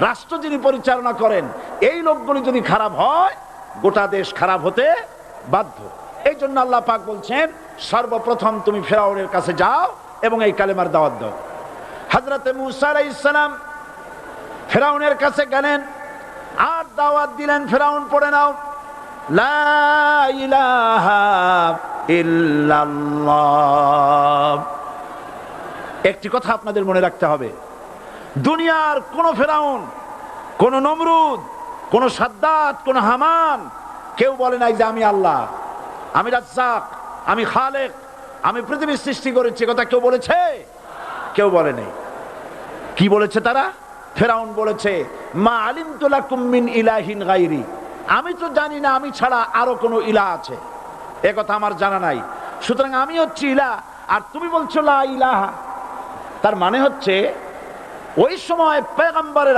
রাষ্ট্র যিনি পরিচালনা করেন এই লোকগুলি যদি খারাপ হয় গোটা দেশ খারাপ হতে বাধ্য। এই জন্য আল্লাহ পাক বলছেন সর্বপ্রথম তুমি ফেরাউনের কাছে যাও এবং এই কালেমার দাওয়াত দাও। হযরতে মূসা আলাইহিস সালাম ফেরাউনের কাছে গেলেন আর দাওয়াত দিলেন, ফেরাউন পড়ে নাও লা ইলাহা ইল্লাল্লাহ। একটি কথা আপনাদের মনে রাখতে হবে, দুনিয়ার কোন ফেরাউন, কোন নমরুদ, কোন সাদ্দাত, কোন হামান কেউ বলে নাই যে আমি আল্লাহ, আমি রাজ্জাক, আমি খালেক, আমি পৃথিবীর সৃষ্টি করেছি। কথা কেউ বলেছে? কেউ বলে নাই। কি বলেছে তারা? ফেরাউন বলেছে মা আলিমতু লাকুম মিন ইলাহিন গায়রি, আমি তো জানি না আমি ছাড়া আরো কোনো ইলাহ আছে, এ কথা আমার জানা নাই, সুতরাং আমি হচ্ছি ইলাহ আর তুমি বলছো লা ইলাহা। তার মানে হচ্ছে ওই সময় পয়গম্বরের